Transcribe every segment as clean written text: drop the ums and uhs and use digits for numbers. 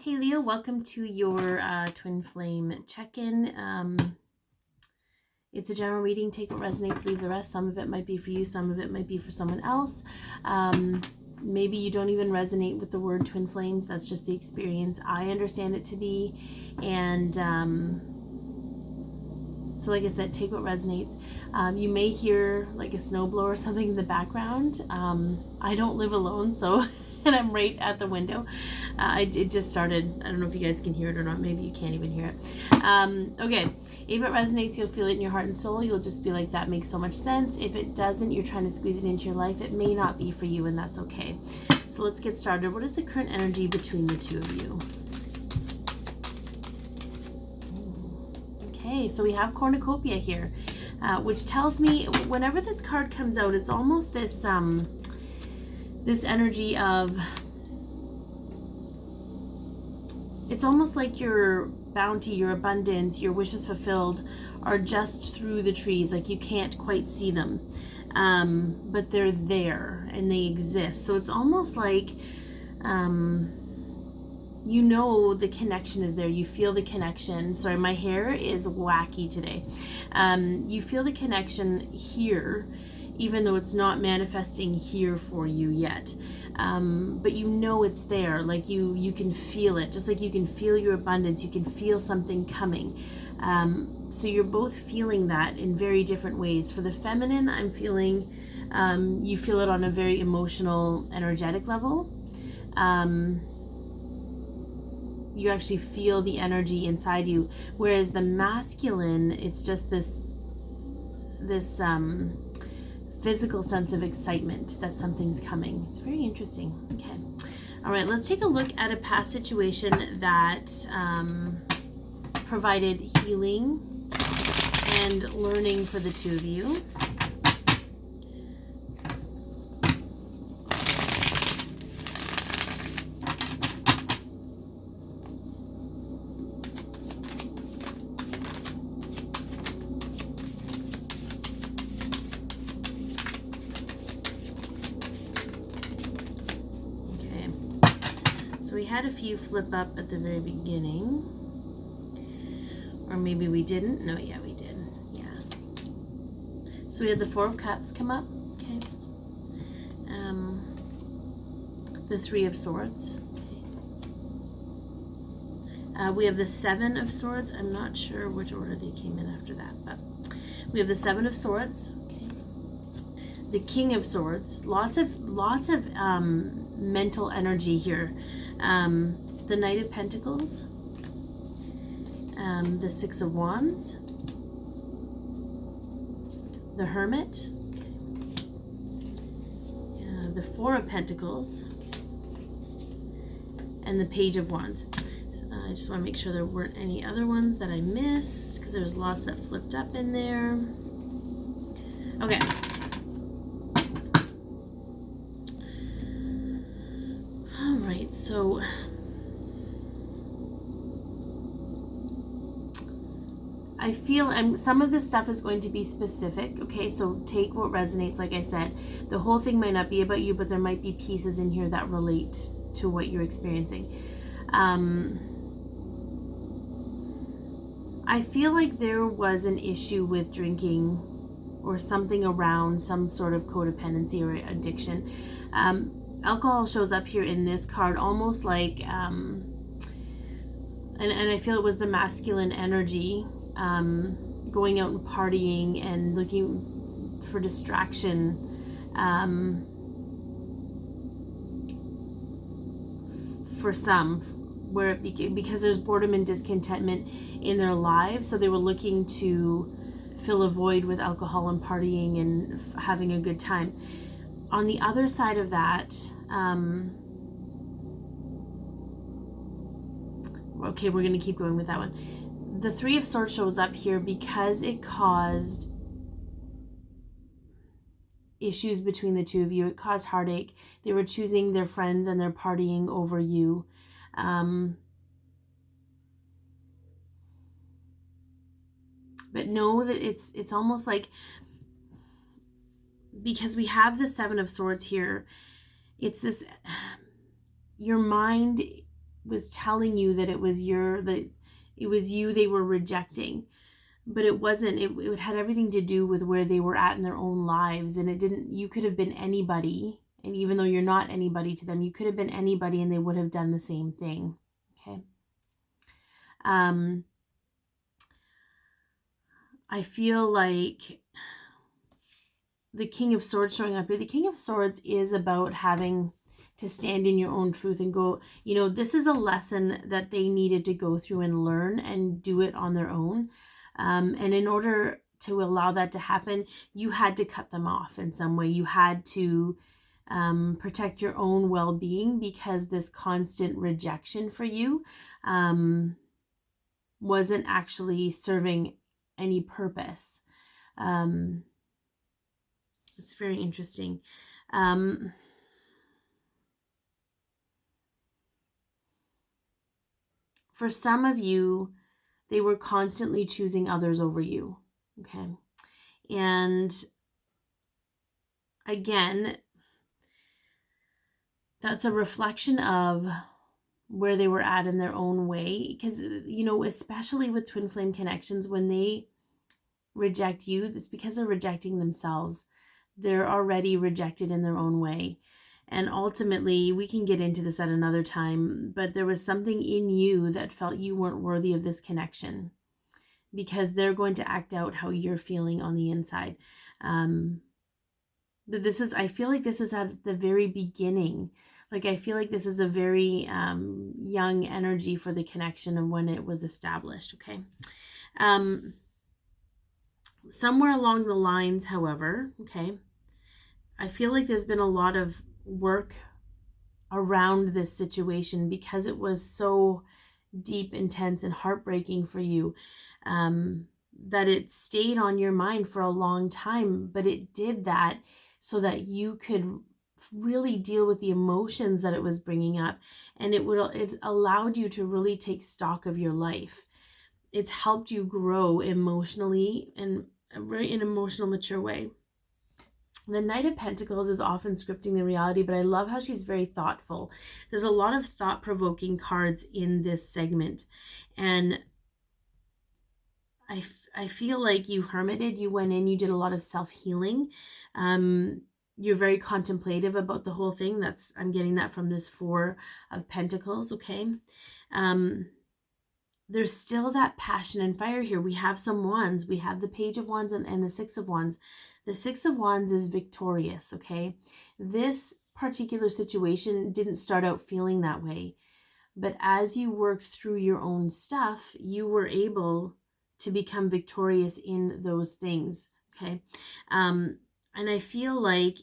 Hey Leo, welcome to your twin flame check-in. It's a general reading. Take what resonates, leave the rest. Some of it might be for you, some of it might be for someone else. Maybe you don't even resonate with the word twin flames. That's just the experience I understand it to be. And so like I said, take what resonates. You may hear like a snowblower or something in the background. I don't live alone, so and I'm right at the window. It just started. I don't know if you guys can hear it or not. Maybe you can't even hear it. Okay, if it resonates, you'll feel it in your heart and soul. You'll just be like, that makes so much sense. If it doesn't, you're trying to squeeze it into your life. It may not be for you, and that's okay. So let's get started. What is the current energy between the two of you? Okay, so we have cornucopia here, which tells me whenever this card comes out, it's almost this this energy of, it's almost like your bounty, your abundance, your wishes fulfilled are just through the trees, like you can't quite see them, but they're there and they exist. So it's almost like you know the connection is there. You feel the connection. Sorry, my hair is wacky today. You feel the connection here, even though it's not manifesting here for you yet. But you know it's there. Like you can feel it. Just like you can feel your abundance, you can feel something coming. So you're both feeling that in very different ways. For the feminine, I'm feeling, you feel it on a very emotional, energetic level. You actually feel the energy inside you, whereas the masculine, it's just this physical sense of excitement that something's coming. It's very interesting. Okay, all right, let's take a look at a past situation that provided healing and learning for the two of you. So we had a few flip up at the very beginning. Or maybe we didn't. No, yeah, we did. Yeah. So we had the Four of Cups come up. Okay. The Three of Swords. Okay. We have the Seven of Swords. I'm not sure which order they came in after that, but we have the Seven of Swords. Okay. The King of Swords. Lots of mental energy here. The Knight of Pentacles, the Six of Wands, the Hermit, the Four of Pentacles, and the Page of Wands. I just want to make sure there weren't any other ones that I missed, because there was lots that flipped up in there. Okay. All right, so I feel some of this stuff is going to be specific. Okay, so take what resonates. Like I said, the whole thing might not be about you, but there might be pieces in here that relate to what you're experiencing. I feel like there was an issue with drinking or something around some sort of codependency or addiction. Alcohol shows up here in this card almost like, and I feel it was the masculine energy, going out and partying and looking for distraction, for some, where it became, because there's boredom and discontentment in their lives, so they were looking to fill a void with alcohol and partying and having a good time. On the other side of that, okay, we're going to keep going with that one. The Three of Swords shows up here because it caused issues between the two of you. It caused heartache. They were choosing their friends and their partying over you. But know that it's almost like, because we have the Seven of Swords here, it's this, your mind was telling you that it was you they were rejecting. But it wasn't. It had everything to do with where they were at in their own lives. And it didn't, you could have been anybody. And even though you're not anybody to them, you could have been anybody and they would have done the same thing. Okay. I feel like the King of Swords showing up here. The King of Swords is about having to stand in your own truth and go, this is a lesson that they needed to go through and learn and do it on their own. And in order to allow that to happen, you had to cut them off in some way. You had to protect your own well-being, because this constant rejection for you wasn't actually serving any purpose. It's very interesting. For some of you, they were constantly choosing others over you. Okay. And again, that's a reflection of where they were at in their own way. Because, especially with twin flame connections, when they reject you, it's because they're rejecting themselves. They're already rejected in their own way. And ultimately, we can get into this at another time, but there was something in you that felt you weren't worthy of this connection, because they're going to act out how you're feeling on the inside. But I feel like this is at the very beginning. Like, I feel like this is a very young energy for the connection of when it was established, okay? Somewhere along the lines, however, okay, I feel like there's been a lot of work around this situation, because it was so deep, intense, and heartbreaking for you, that it stayed on your mind for a long time. But it did that so that you could really deal with the emotions that it was bringing up, and it allowed you to really take stock of your life. It's helped you grow emotionally in an emotional, mature way. The Knight of Pentacles is often scripting the reality, but I love how she's very thoughtful. There's a lot of thought-provoking cards in this segment, and I feel like you hermited, you went in, you did a lot of self-healing. You're very contemplative about the whole thing. I'm getting that from this Four of Pentacles, okay? There's still that passion and fire here. We have some wands. We have the Page of Wands and the Six of Wands. The Six of Wands is victorious, okay? This particular situation didn't start out feeling that way. But as you worked through your own stuff, you were able to become victorious in those things, okay? And I feel like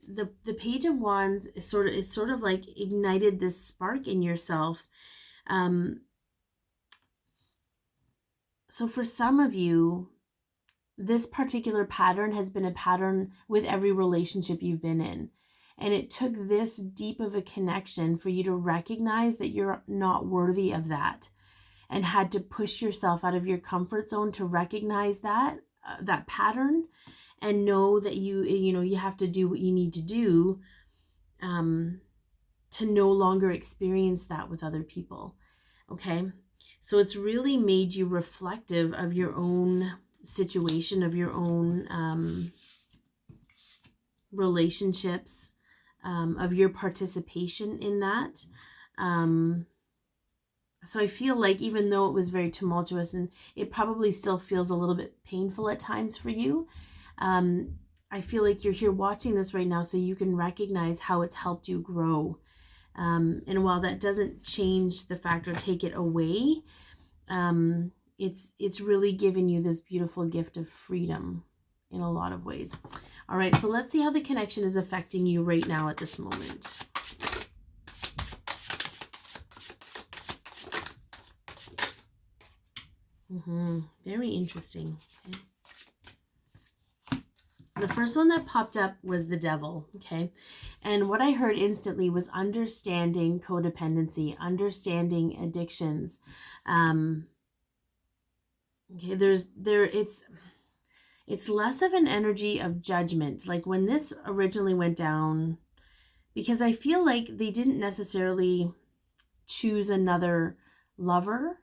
the Page of Wands is sort of like ignited this spark in yourself. So for some of you, this particular pattern has been a pattern with every relationship you've been in. And it took this deep of a connection for you to recognize that you're not worthy of that, and had to push yourself out of your comfort zone to recognize that pattern, and know that you have to do what you need to do to no longer experience that with other people. Okay? So it's really made you reflective of your own situation, of your own relationships, of your participation in that. So I feel like even though it was very tumultuous, and it probably still feels a little bit painful at times for you, I feel like you're here watching this right now so you can recognize how it's helped you grow. And while that doesn't change the fact or take it away, it's really given you this beautiful gift of freedom in a lot of ways. All right, so let's see how the connection is affecting you right now at this moment. Very interesting. Okay. The first one that popped up was the Devil, okay? And what I heard instantly was understanding codependency, understanding addictions. Okay, it's less of an energy of judgment. Like when this originally went down, because I feel like they didn't necessarily choose another lover,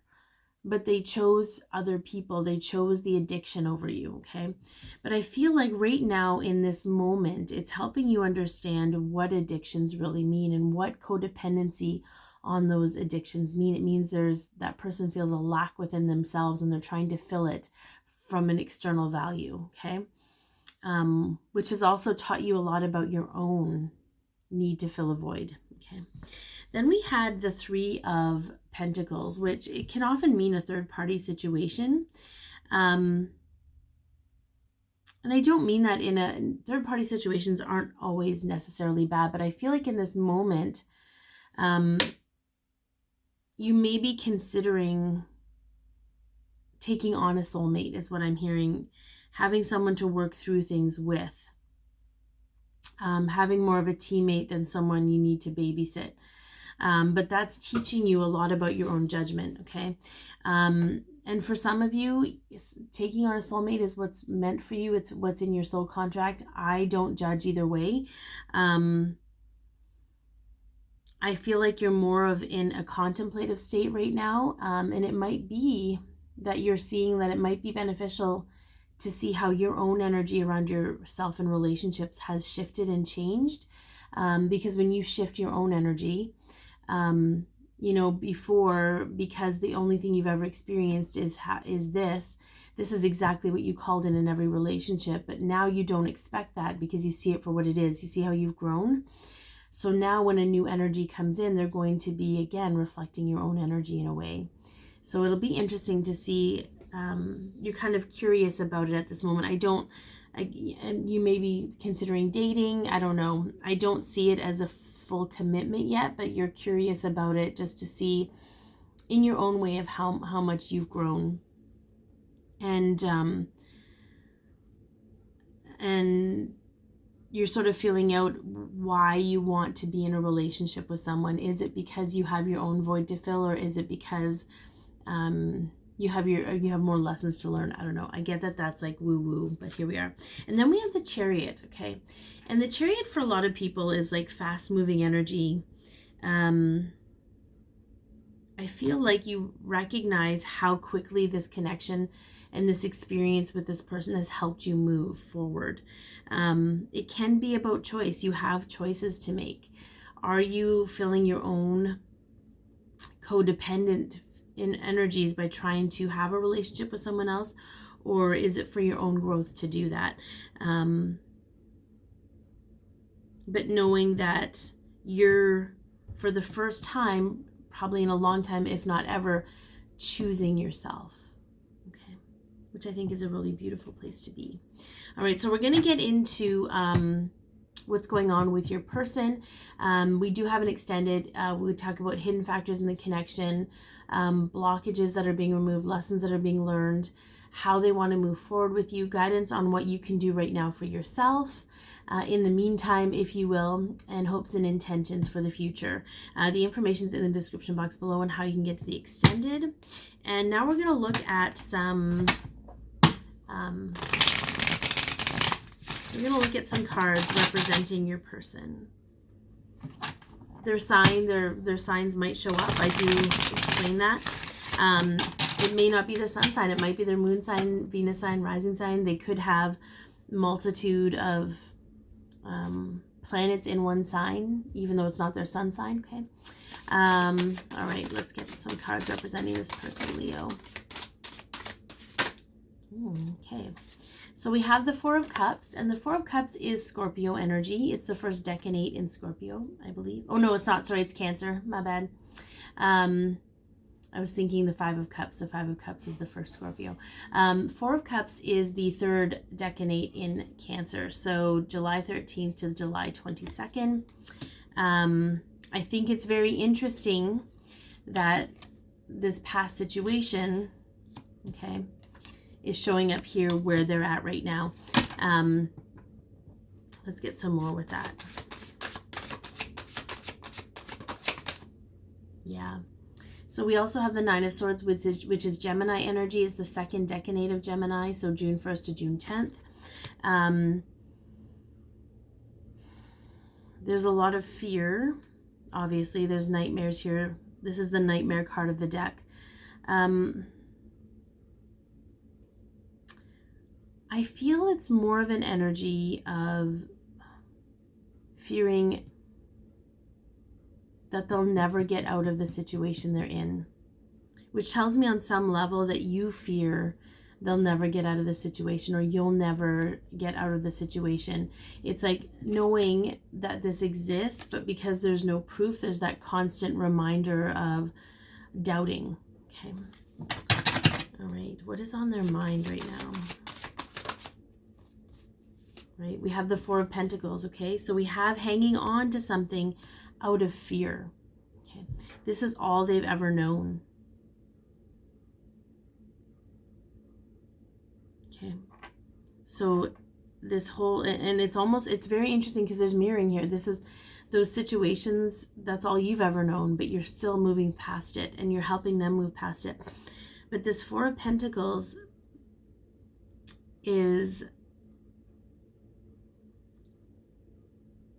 but they chose other people. They chose the addiction over you, okay? But I feel like right now in this moment, it's helping you understand what addictions really mean and what codependency on those addictions mean. It means that person feels a lack within themselves and they're trying to fill it from an external value, okay? Which has also taught you a lot about your own need to fill a void, okay? Then we had the Three of Pentacles, which it can often mean a third-party situation. And I don't mean that third-party situations aren't always necessarily bad, but I feel like in this moment, you may be considering taking on a soulmate is what I'm hearing, having someone to work through things with, having more of a teammate than someone you need to babysit. But that's teaching you a lot about your own judgment, okay? And for some of you, taking on a soulmate is what's meant for you. It's what's in your soul contract. I don't judge either way. I feel like you're more of in a contemplative state right now. And it might be that you're seeing that it might be beneficial to see how your own energy around yourself and relationships has shifted and changed. Because when you shift your own energy, before, because the only thing you've ever experienced is this is exactly what you called in every relationship. But now you don't expect that because you see it for what it is. You see how you've grown. So now when a new energy comes in, they're going to be, again, reflecting your own energy in a way. So it'll be interesting to see. You're kind of curious about it at this moment. And you may be considering dating. I don't know. I don't see it as a full commitment yet, but you're curious about it just to see in your own way of how much you've grown. And you're sort of feeling out why you want to be in a relationship with someone. Is it because you have your own void to fill, or is it because you have more lessons to learn? I don't know. I get that that's like woo-woo, but here we are. And then we have the Chariot, okay? And the Chariot for a lot of people is like fast-moving energy. I feel like you recognize how quickly this connection and this experience with this person has helped you move forward. It can be about choice. You have choices to make. Are you filling your own codependent in energies by trying to have a relationship with someone else, or is it for your own growth to do that? But knowing that you're, for the first time, probably in a long time, if not ever, choosing yourself, okay? Which I think is a really beautiful place to be. All right, so we're going to get into what's going on with your person. We do have an extended, we talk about hidden factors in the connection, blockages that are being removed, lessons that are being learned, how they want to move forward with you, guidance on what you can do right now for yourself, in the meantime, if you will, and hopes and intentions for the future. The information is in the description box below on how you can get to the extended. And now we're going to look at some cards representing your person. Their sign, their signs might show up. I do explain that. It may not be their sun sign. It might be their moon sign, Venus sign, rising sign. They could have multitude of planets in one sign, even though it's not their sun sign, okay? All right, let's get some cards representing this person, Leo. Okay. So we have the Four of Cups, and the Four of Cups is Scorpio energy. It's the first decanate in Scorpio, I believe. Oh, no, it's not. Sorry, it's Cancer. My bad. I was thinking the Five of Cups. The Five of Cups is the first Scorpio. Four of Cups is the third decanate in Cancer. So July 13th to July 22nd. I think it's very interesting that this past situation, okay, is showing up here where they're at right now. Let's get some more with that. Yeah. So we also have the Nine of Swords, which is Gemini energy. Is the second decanate of Gemini, so June 1st to June 10th. There's a lot of fear. Obviously, there's nightmares here This is the Nightmare card of the deck. I feel it's more of an energy of fearing that they'll never get out of the situation they're in, which tells me on some level that you fear they'll never get out of the situation, or you'll never get out of the situation. It's like knowing that this exists, but because there's no proof, there's that constant reminder of doubting. Okay. All right. What is on their mind right now? Right. We have the Four of Pentacles. Okay. So we have hanging on to something out of fear. Okay. This is all they've ever known. Okay. So this whole, and it's very interesting because there's mirroring here. This is those situations, that's all you've ever known, but you're still moving past it and you're helping them move past it. But this Four of Pentacles is,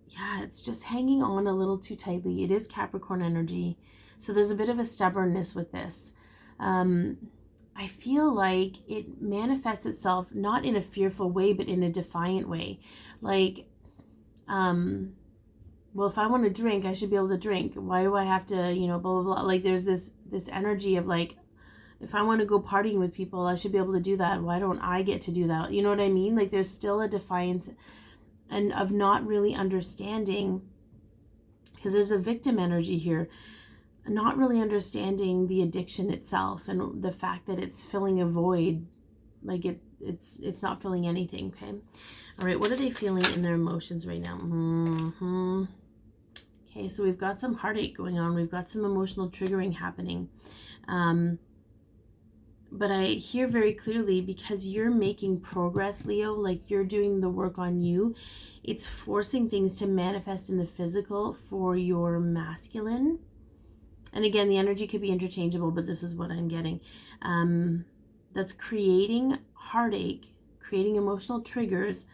yeah, it's just hanging on a little too tightly. It is Capricorn energy. So there's a bit of a stubbornness with this. I feel like it manifests itself not in a fearful way, but in a defiant way. Like, well, if I want to drink, I should be able to drink. Why do I have to, you know, blah, blah, blah. Like there's this energy of like, if I want to go partying with people, I should be able to do that. Why don't I get to do that? You know what I mean? Like there's still a defiance and of not really understanding, because there's a victim energy here, not really understanding the addiction itself and the fact that it's filling a void. Like it's not filling anything. Okay. All right. What are they feeling in their emotions right now? Okay. So we've got some heartache going on. We've got some emotional triggering happening. But I hear very clearly, because you're making progress, Leo, like you're doing the work on you, it's forcing things to manifest in the physical for your masculine. And again, the energy could be interchangeable, but this is what I'm getting. That's creating heartache, creating emotional triggers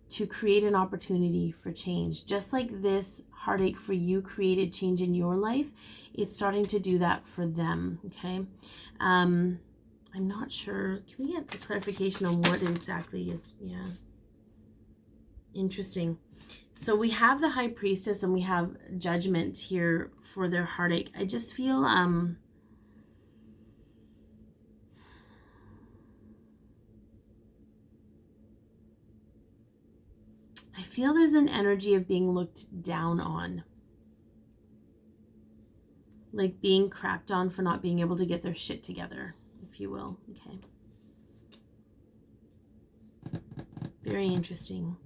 to create an opportunity for change. Just like this heartache for you created change in your life, it's starting to do that for them, okay? I'm not sure. Can we get the clarification on what exactly is, yeah. Interesting. So we have the High Priestess and we have Judgment here for their heartache. I just feel, I feel there's an energy of being looked down on. Like being crapped on for not being able to get their shit together, if you will. Okay. Very interesting.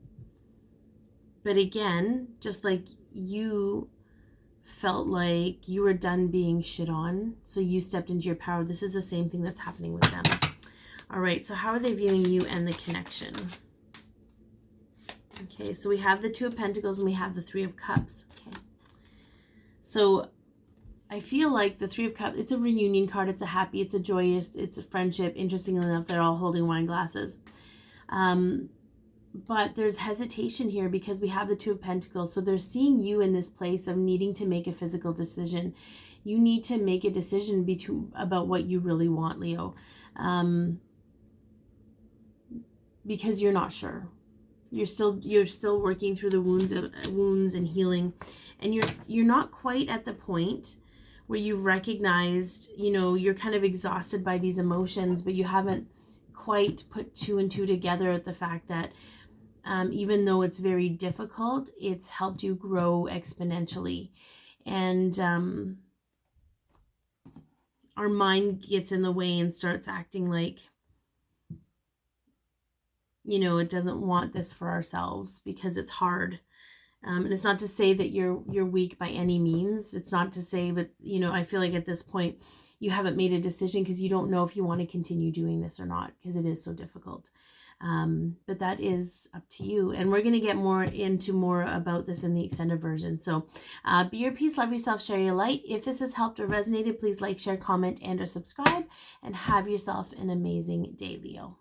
But again, just like you felt like you were done being shit on, so you stepped into your power, this is the same thing that's happening with them. All right, so how are they viewing you and the connection? Okay, so we have the Two of Pentacles and we have the Three of Cups. Okay. So I feel like the Three of Cups, it's a reunion card, it's a happy, it's a joyous, it's a friendship. Interestingly enough, they're all holding wine glasses. But there's hesitation here because we have the Two of Pentacles. So they're seeing you in this place of needing to make a physical decision. You need to make a decision about what you really want, Leo. Because you're not sure. You're still working through the wounds and healing. And you're not quite at the point where you've recognized, you know, you're kind of exhausted by these emotions, but you haven't quite put two and two together at the fact that even though it's very difficult, it's helped you grow exponentially. And our mind gets in the way and starts acting like, you know, it doesn't want this for ourselves because it's hard. And it's not to say that you're weak by any means. It's not to say, but, you know, I feel like at this point you haven't made a decision because you don't know if you want to continue doing this or not, because it is so difficult. But that is up to you. And we're going to get more about this in the extended version. So be your peace, love yourself, share your light. If this has helped or resonated, please like, share, comment, and or subscribe. And have yourself an amazing day, Leo.